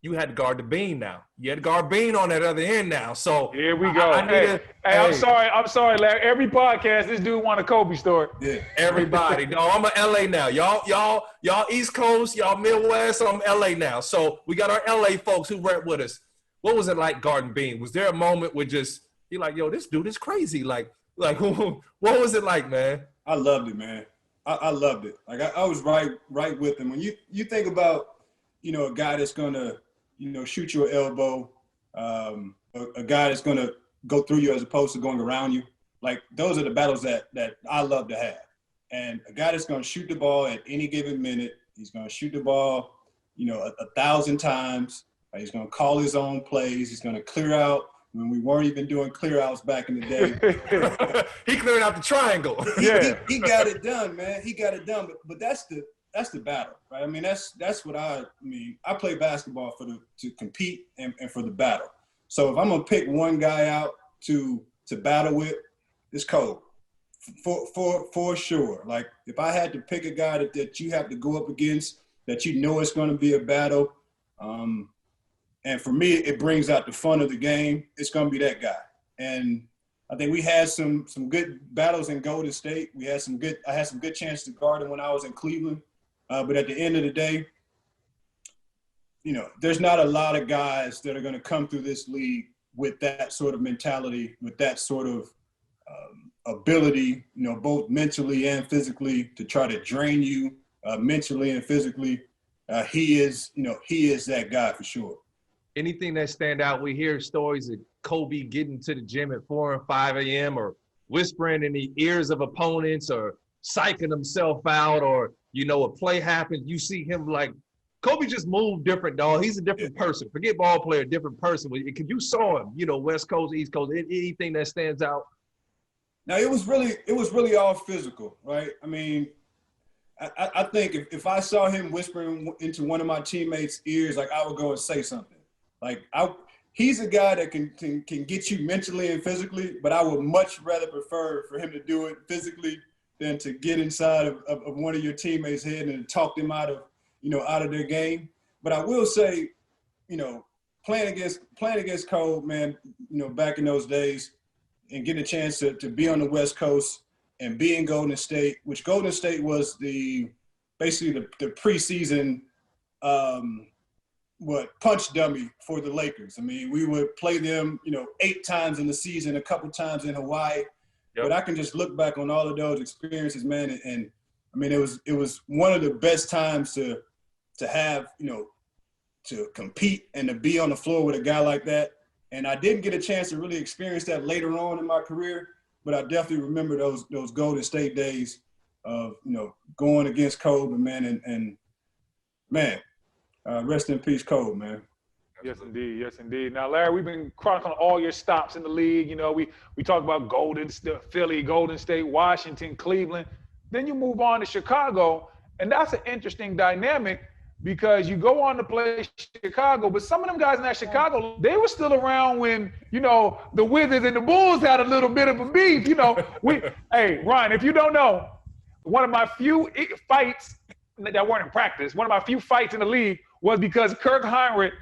You had to guard the beam now. You had to guard Bean on that other end now. So here we go. I'm sorry, Larry. Every podcast, this dude want a Kobe story. Yeah. Everybody. No, I'm a LA now. Y'all East Coast, y'all Midwest, I'm LA now. So we got our LA folks who rep with us. What was it like guarding Bean? Was there a moment where just you're like, yo, this dude is crazy? Like what was it like, man? I loved it, man. I loved it. Like I was right with him. When you think about, you know, a guy that's gonna, you know, shoot your elbow, a guy that's going to go through you as opposed to going around you. Like, those are the battles that I love to have. And a guy that's going to shoot the ball at any given minute, he's going to shoot the ball, you know, 1,000 times. He's going to call his own plays. He's going to clear out when we weren't even doing clear outs back in the day. He cleared out the triangle. He got it done, man. He got it done. But that's the battle, right? I mean, that's what I play basketball to compete and for the battle. So if I'm gonna pick one guy out to battle with, it's Cole, for sure. Like if I had to pick a guy that you have to go up against, that you know it's going to be a battle, and for me it brings out the fun of the game. It's going to be that guy. And I think we had some good battles in Golden State. I had some good chances to guard him when I was in Cleveland. But at the end of the day, you know, there's not a lot of guys that are going to come through this league with that sort of mentality, with that sort of ability, you know, both mentally and physically to try to drain you mentally and physically. He is that guy for sure. Anything that stand out, we hear stories of Kobe getting to the gym at 4 and 5 a.m. or whispering in the ears of opponents or psyching himself out, or, you know, a play happens. You see him like, Kobe just moved different, dog. He's a different person. Forget ball player, different person. Because you saw him, you know, West Coast, East Coast, anything that stands out. Now, it was really all physical, right? I mean, I think if I saw him whispering into one of my teammates' ears, like, I would go and say something. Like, he's a guy that can get you mentally and physically, but I would much rather prefer for him to do it physically than to get inside of one of your teammates' head and talk them out of their game. But I will say, you know, playing against Cole, man, you know, back in those days, and getting a chance to be on the West Coast and be in Golden State, which Golden State was basically the preseason punch dummy for the Lakers. I mean, we would play them, you know, 8 times in the season, a couple times in Hawaii. Yep. But I can just look back on all of those experiences, man, and I mean, it was one of the best times to have, you know, to compete and to be on the floor with a guy like that. And I didn't get a chance to really experience that later on in my career, but I definitely remember those Golden State days of, you know, going against Kobe, man, and man, rest in peace, Kobe, man. Yes, indeed. Yes, indeed. Now, Larry, we've been chronicling all your stops in the league. You know, we talked about Philly, Golden State, Washington, Cleveland. Then you move on to Chicago, and that's an interesting dynamic because you go on to play Chicago, but some of them guys in that Chicago, they were still around when, you know, the Wizards and the Bulls had a little bit of a beef. You know, hey, Ron, if you don't know, one of my few fights that weren't in practice, one of my few fights in the league was because Kirk Heinrich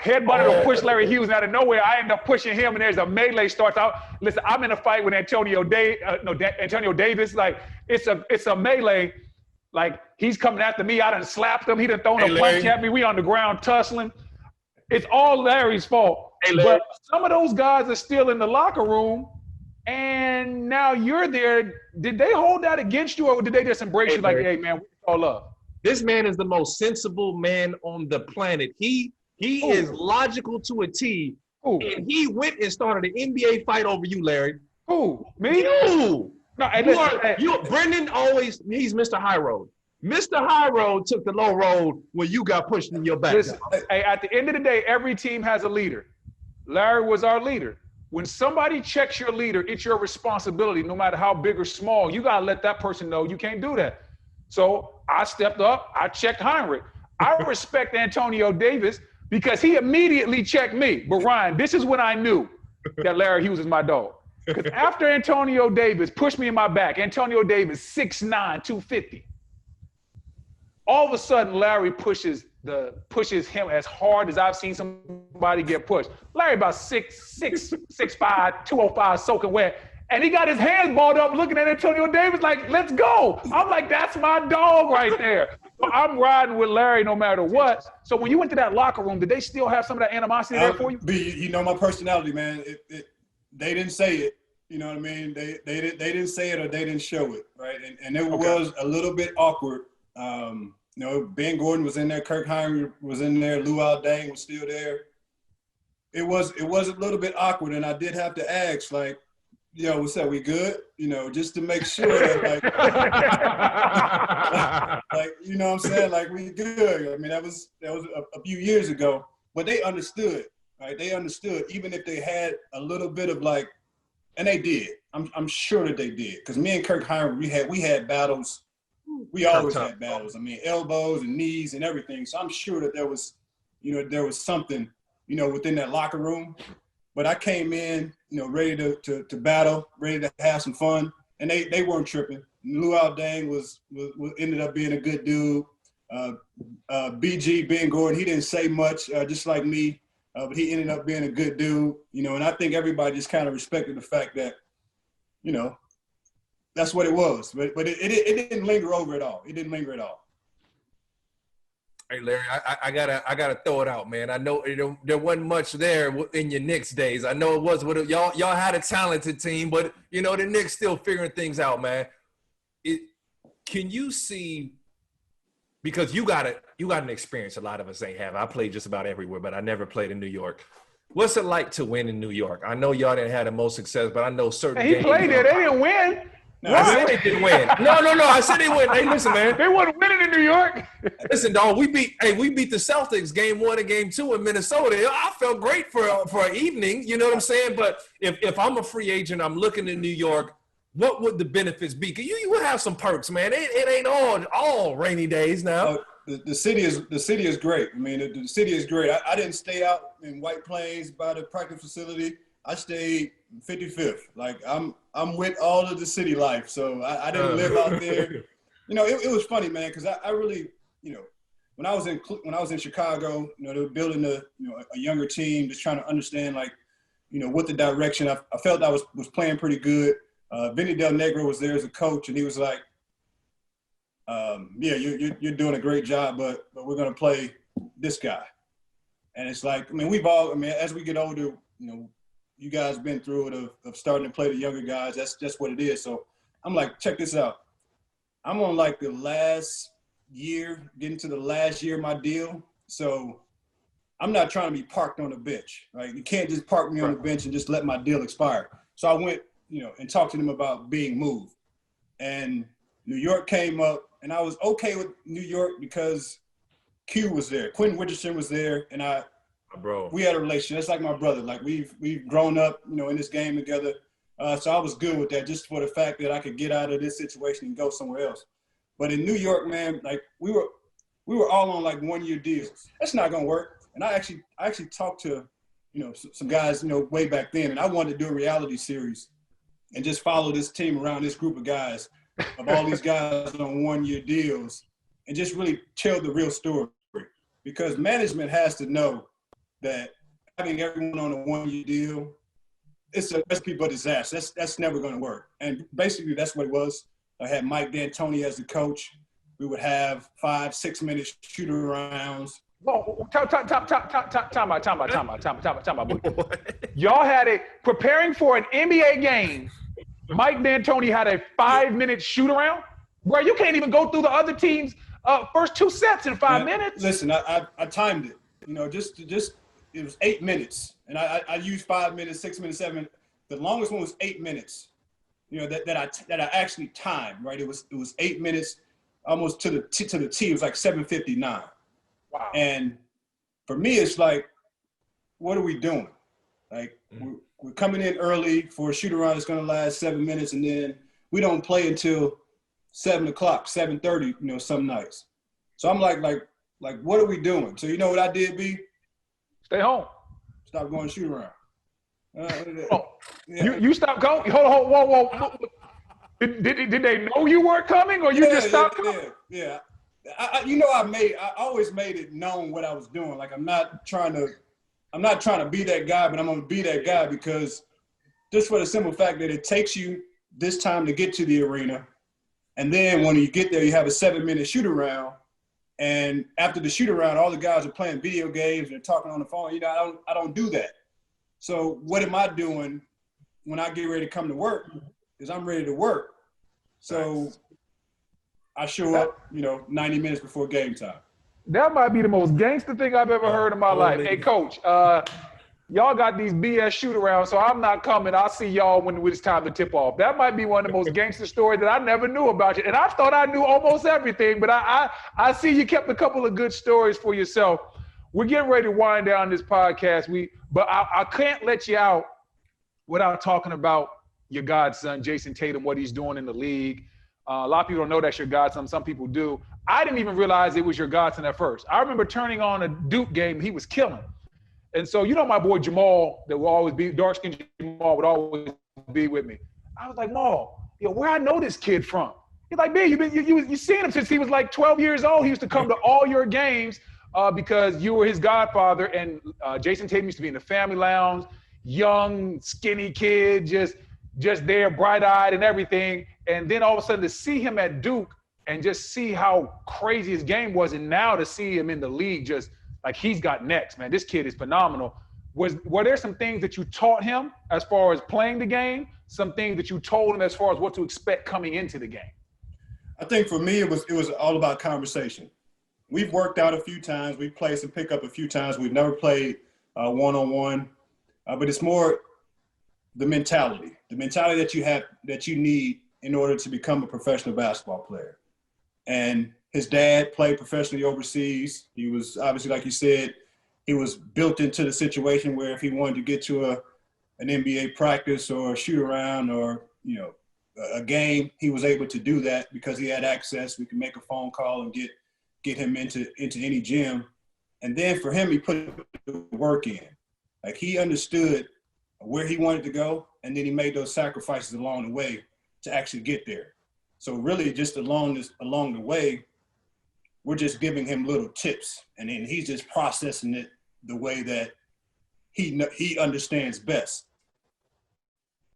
headbutted or pushed Larry Hughes, and out of nowhere, I end up pushing him, and there's a melee starts out. Listen, I'm in a fight with Antonio Davis. Like, it's a melee. Like, he's coming after me. I done slapped him. He done thrown a punch at me. We on the ground tussling. It's all Larry's fault. But some of those guys are still in the locker room, and now you're there. Did they hold that against you, or did they just embrace you like, hey, man, we all love? This man is the most sensible man on the planet. He is logical to a T. And he went and started an NBA fight over you, Larry. Who? Me? You. No, hey, Brendan always, he's Mr. High Road. Mr. High Road took the low road when you got pushed in your back. Listen, hey, at the end of the day, every team has a leader. Larry was our leader. When somebody checks your leader, it's your responsibility, no matter how big or small. You got to let that person know you can't do that. So I stepped up. I checked Heinrich. I respect Antonio Davis because he immediately checked me. But Ryan, this is when I knew that Larry Hughes is my dog. Because after Antonio Davis pushed me in my back, Antonio Davis, 6'9", 250. All of a sudden, Larry pushes him as hard as I've seen somebody get pushed. Larry about 6'5", 205, soaking wet. And he got his hands balled up looking at Antonio Davis like, let's go. I'm like, that's my dog right there. So I'm riding with Larry no matter what. So when you went to that locker room, did they still have some of that animosity there for you? You know my personality, man. They didn't say it. You know what I mean? They didn't say it or they didn't show it, right? And it was a little bit awkward. You know, Ben Gordon was in there, Kirk Heinrich was in there, Luol Deng was still there. It was a little bit awkward, and I did have to ask, like, yo, what's up? We good? You know, just to make sure that, like, you know what I'm saying? Like, we good. I mean, that was a few years ago, but they understood, right? They understood, even if they had a little bit of like, and they did. I'm sure that they did, because me and Kirk Heinrich, we had battles. We always had battles. I mean, elbows and knees and everything. So I'm sure that there was something, you know, within that locker room. But I came in, you know, ready to battle, ready to have some fun, and they weren't tripping. Luol Deng was ended up being a good dude. BG, Ben Gordon, he didn't say much, just like me, but he ended up being a good dude, you know. And I think everybody just kind of respected the fact that, you know, that's what it was. But it didn't linger over at all. It didn't linger at all. Hey, Larry, I gotta throw it out, man. I know there wasn't much there in your Knicks days. I know it was with y'all had a talented team, but you know the Knicks still figuring things out, man. Can you see, because you got an experience a lot of us ain't have. I played just about everywhere, but I never played in New York. What's it like to win in New York? I know y'all didn't have the most success, but I know certain games. He played there. They didn't win. No, I said they didn't win. No. I said they win. Hey, listen, man. They wasn't winning in New York. Listen, dog. We beat the Celtics game 1 and game 2 in Minnesota. I felt great for an evening. You know what I'm saying? But if I'm a free agent, I'm looking in New York. What would the benefits be? Cause you would have some perks, man. It ain't all rainy days now. The city is great. I mean, the city is great. I didn't stay out in White Plains by the practice facility. I stayed 55th. Like I'm with all of the city life, so I didn't live out there. You know, it was funny, man, because I really, you know, when I was in Chicago, you know, they were building a younger team, just trying to understand, like, you know, what the direction. I felt I was playing pretty good. Vinny Del Negro was there as a coach, and he was like, yeah, you're doing a great job, but we're gonna play this guy. And it's like, I mean, as we get older, you know, you guys been through it of starting to play the younger guys. That's just what it is. So I'm like, check this out. I'm on like the last year, getting to the last year of my deal. So I'm not trying to be parked on the bench, right? You can't just park me on the bench and just let my deal expire. So I went, you know, and talked to them about being moved. And New York came up, and I was okay with New York because Q was there. Quentin Richardson was there, and we had a relationship. That's like my brother. Like we've grown up, you know, in this game together. So I was good with that, just for the fact that I could get out of this situation and go somewhere else. But in New York, man, like we were all on like 1-year deals. That's not gonna work. And I actually talked to, some guys, way back then, and I wanted to do a reality series and just follow this team around, this group of guys, of all these guys on 1-year deals, and just really tell the real story. Because management has to know that having everyone on a 1-year deal, it's a recipe for disaster. That's never going to work. And basically, that's what it was. I had Mike D'Antoni as the coach. We would have 5-6 minute shoot-arounds. Whoa, time out. Y'all had a preparing for an NBA game. Mike D'Antoni had a 5-minute shoot-around. Bro, you can't even go through the other team's first 2 sets in 5 minutes. Listen, I timed it. Just it was 8 minutes, and I used 5 minutes, 6 minutes, 7 minutes. The longest one was 8 minutes. That I actually timed. Right, it was 8 minutes, almost to the T. It was like 7:59. Wow. And for me, it's like, what are we doing? Like we're coming in early for a shoot around that's going to last 7 minutes, and then we don't play until 7 o'clock, 7:30. Some nights. So I'm like, what are we doing? So you know what I did, B? Stay home. Stop going to shoot around. Yeah. You stopped going? Hold on, whoa. Did they know you weren't coming, or you just stopped coming? Yeah. I always made it known what I was doing. Like I'm not trying to be that guy, but I'm going to be that guy because just for the simple fact that it takes you this time to get to the arena. And then when you get there, you have a 7-minute shoot around. And after the shoot around, all the guys are playing video games and they're talking on the phone. I don't do that. So what am I doing when I get ready to come to work is I'm ready to work. So I show up, 90 minutes before game time. That might be the most gangster thing I've ever heard in my life. Hey, Coach, y'all got these BS shoot-arounds, so I'm not coming. I'll see y'all when it's time to tip off. That might be one of the most gangster stories that I never knew about you. And I thought I knew almost everything, but I see you kept a couple of good stories for yourself. We're getting ready to wind down this podcast. But I can't let you out without talking about your godson, Jayson Tatum, what he's doing in the league. A lot of people don't know that's your godson. Some people do. I didn't even realize it was your godson at first. I remember turning on a Duke game. He was killing. And so, my boy Jamal, that will always be, dark-skinned Jamal would always be with me. I was like, Maul, where I know this kid from? He's like, B, you've seen him since he was like 12 years old. He used to come to all your games because you were his godfather. And Jayson Tatum used to be in the family lounge, young, skinny kid, just there, bright-eyed and everything. And then all of a sudden to see him at Duke and just see how crazy his game was, and now to see him in the league just like he's got next, man. This kid is phenomenal. Were there some things that you taught him as far as playing the game, some things that you told him as far as what to expect coming into the game? I think for me, it was all about conversation. We've worked out a few times. We've played some pickup a few times. We've never played one-on-one, but it's more the mentality that you need in order to become a professional basketball player. And his dad played professionally overseas. He was obviously, like you said, he was built into the situation where if he wanted to get to an NBA practice or a shoot around or, a game, he was able to do that because he had access. We could make a phone call and get him into any gym. And then for him, he put the work in. Like he understood where he wanted to go, and then he made those sacrifices along the way to actually get there. So really just along the way, we're just giving him little tips, and then he's just processing it the way that he understands best.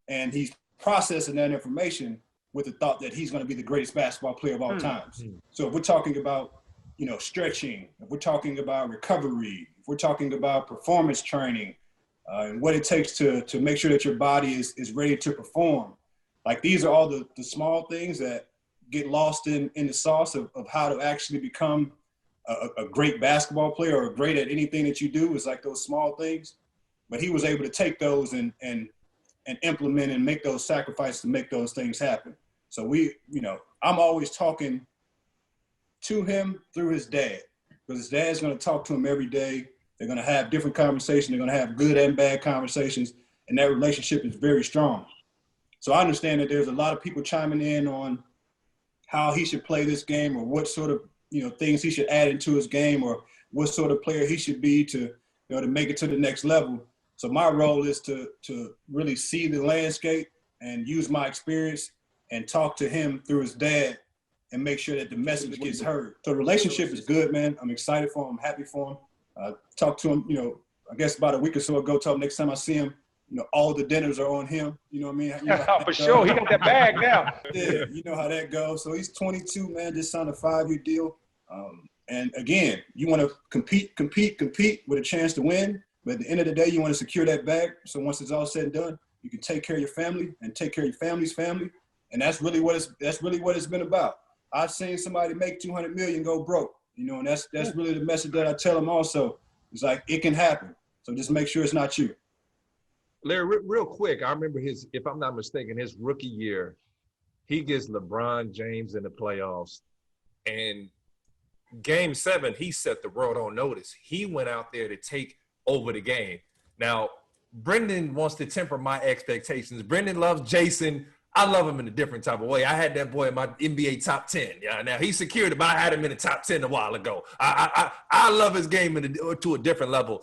And he's processing that information with the thought that he's going to be the greatest basketball player of all times. So if we're talking about, stretching, if we're talking about recovery, if we're talking about performance training, and what it takes to make sure that your body is ready to perform, like these are all the small things that get lost in the sauce of how to actually become a great basketball player or great at anything that you do. Is like those small things. But he was able to take those and implement and make those sacrifices to make those things happen. So I'm always talking to him through his dad, because his dad's going to talk to him every day. They're going to have different conversations. They're going to have good and bad conversations, and that relationship is very strong. So I understand that there's a lot of people chiming in on how he should play this game, or what sort of, things he should add into his game, or what sort of player he should be to, to make it to the next level. So my role is to really see the landscape and use my experience and talk to him through his dad and make sure that the message gets heard. So the relationship is good, man. I'm excited for him. I'm happy for him. I talked to him, I guess about a week or so ago. Told him next time I see him, all the dinners are on him. You know what I mean? For sure. He got that bag now. Yeah, you know how that goes. So he's 22, man. Just signed a 5-year deal. And again, you want to compete with a chance to win. But at the end of the day, you want to secure that bag. So once it's all said and done, you can take care of your family and take care of your family's family. And that's really what it's been about. I've seen somebody make $200 million go broke, and that's really the message that I tell them also. It's like, it can happen. So just make sure it's not you. Larry, real quick, I remember if I'm not mistaken, his rookie year, he gets LeBron James in the playoffs. And Game 7, he set the world on notice. He went out there to take over the game. Now, Brendan wants to temper my expectations. Brendan loves Jayson. I love him in a different type of way. I had that boy in my NBA top 10. Yeah, now he secured it, but I had him in the top 10 a while ago. I love his game to a different level.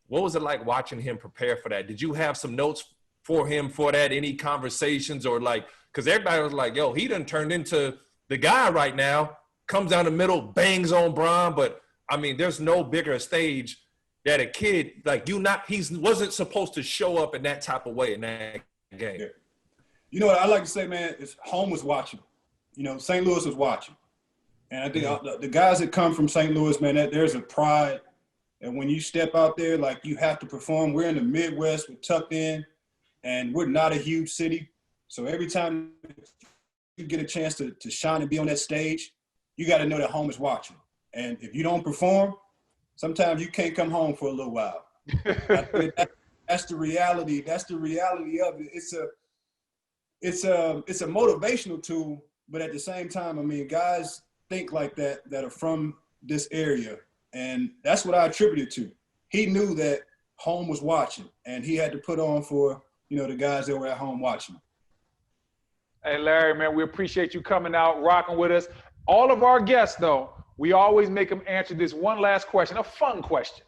What was it like watching him prepare for that? Did you have some notes for him for that? Any conversations or because everybody was like, yo, he done turned into the guy right now, comes down the middle, bangs on Bron. But I mean, there's no bigger stage that a kid he wasn't supposed to show up in that type of way in that game. Yeah. You know what I like to say, man, is home was watching. St. Louis was watching. And I think the guys that come from St. Louis, man, there's a pride. And when you step out there, you have to perform. We're in the Midwest, we're tucked in, and we're not a huge city. So every time you get a chance to shine and be on that stage, you got to know that home is watching. And if you don't perform, sometimes you can't come home for a little while. That's the reality. That's the reality of it. It's a motivational tool, but at the same time, I mean, guys think like that are from this area, and that's what I attribute it to. He knew that home was watching, and he had to put on for the guys that were at home watching. Hey, Larry, man, we appreciate you coming out, rocking with us. All of our guests, though, we always make them answer this one last question, a fun question.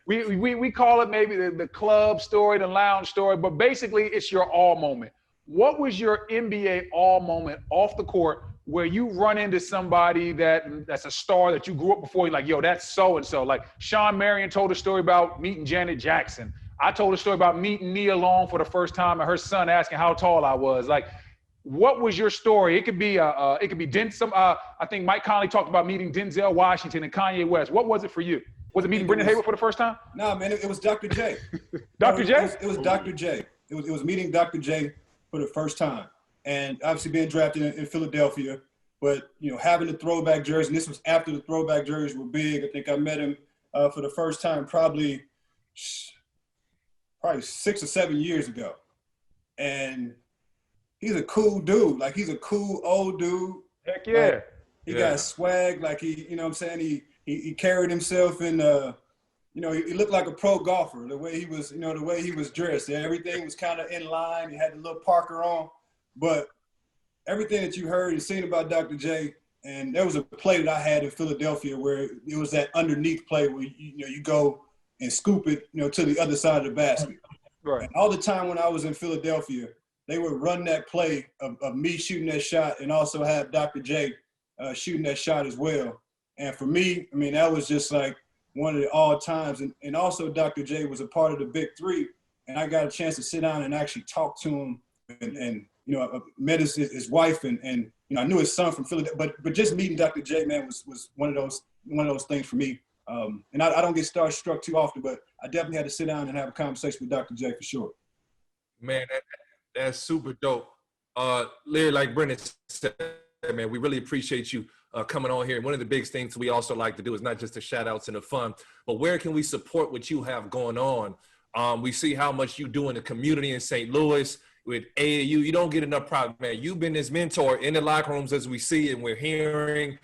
We call it maybe the club story, the lounge story, but basically it's your all moment. What was your NBA all moment off the court where you run into somebody that's a star that you grew up before? You're like, yo, that's so-and-so. Like Sean Marion told a story about meeting Janet Jackson. I told a story about meeting Nia Long for the first time and her son asking how tall I was. Like, what was your story? It could be Denzel. I think Mike Conley talked about meeting Denzel Washington and Kanye West. What was it for you? Was it meeting Brendan Hayward for the first time? No, man, it was Dr. J. Dr. J? It was Dr. J. It was meeting Dr. J for the first time. And obviously being drafted in Philadelphia, but, having the throwback jersey, and this was after the throwback jerseys were big. I think I met him for the first time probably 6 or 7 years ago. And he's a cool dude. Like, he's a cool old dude. Heck yeah. He got swag. Like, he carried himself in, he looked like a pro golfer, the way he was dressed. Yeah, everything was kind of in line. He had the little Parker on. But everything that you heard and seen about Dr. J, and there was a play that I had in Philadelphia where it was that underneath play where, you go and scoop it, to the other side of the basket. Right. And all the time when I was in Philadelphia, they would run that play of me shooting that shot and also have Dr. J shooting that shot as well. And for me, I mean, that was just like one of the all times. And also Dr. J was a part of the Big Three. And I got a chance to sit down and actually talk to him and I met his wife and I knew his son from Philadelphia. But just meeting Dr. J, man, was one of those things for me. And I don't get starstruck too often, but I definitely had to sit down and have a conversation with Dr. J for sure. Man, that's super dope. Larry, like Brendan said, man, we really appreciate you coming on here. And one of the biggest things we also like to do is not just the shout outs and the fun, but where can we support what you have going on? We see how much you do in the community in St. Louis with AAU. You don't get enough pride, man. You've been this mentor in the locker rooms as we see and we're hearing.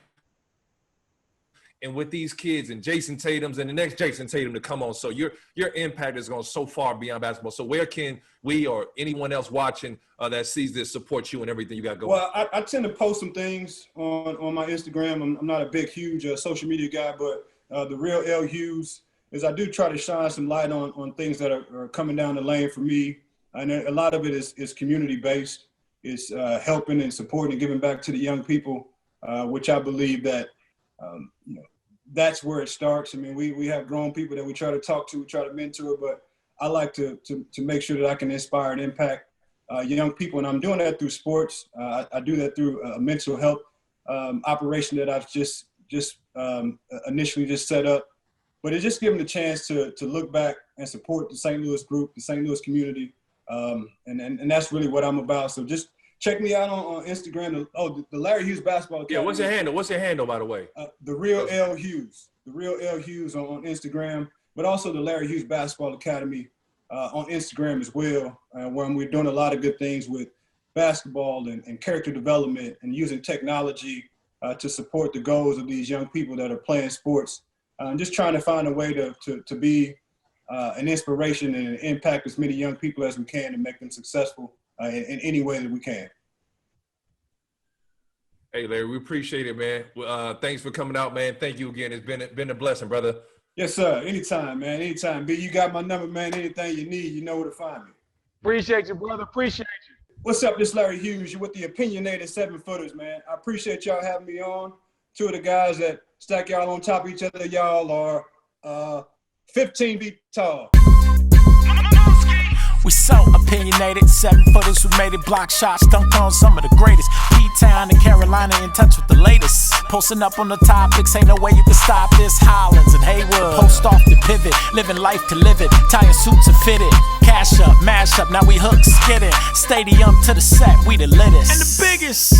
and with these kids and Jayson Tatum's and the next Jayson Tatum to come on. So your impact is going so far beyond basketball. So where can we or anyone else watching that sees this support you and everything you got going? Well, I tend to post some things on my Instagram. I'm not a big, huge social media guy, but the real L Hughes is I do try to shine some light on things that are coming down the lane for me. And a lot of it is community-based. It's helping and supporting and giving back to the young people, which I believe that, that's where it starts. I mean, we have grown people that we try to talk to, we try to mentor, but I like to make sure that I can inspire and impact young people. And I'm doing that through sports. I do that through a mental health operation that I've just initially just set up. But it's just giving the chance to look back and support the St. Louis group, the St. Louis community. And that's really what I'm about. So just check me out on Instagram. The Larry Hughes Basketball Academy. Yeah, what's your handle? What's your handle, by the way? The real L Hughes. The real L Hughes on Instagram, but also the Larry Hughes Basketball Academy on Instagram as well, where we're doing a lot of good things with basketball and character development and using technology to support the goals of these young people that are playing sports. And just trying to find a way to be an inspiration and impact as many young people as we can and make them successful in any way that we can. Hey, Larry, we appreciate it, man. Thanks for coming out, man. Thank you again. It's been a blessing, brother. Yes, sir. Anytime, man. Anytime. B, you got my number, man. Anything you need, you know where to find me. Appreciate you, brother. Appreciate you. What's up? This is Larry Hughes. You're with the Opinionated 7-footers, man. I appreciate y'all having me on. Two of the guys that stack y'all on top of each other, y'all are 15 feet tall. We so opinionated, 7-footers who made it, block shots, dunked on some of the greatest. P-Town and Carolina in touch with the latest. Posting up on the topics, ain't no way you can stop this. Hollins and Haywood, post off the pivot, living life to live it. Tire suits are fitted, cash up, mash up, now we hook skidding. Stadium to the set, we the littest. And the biggest.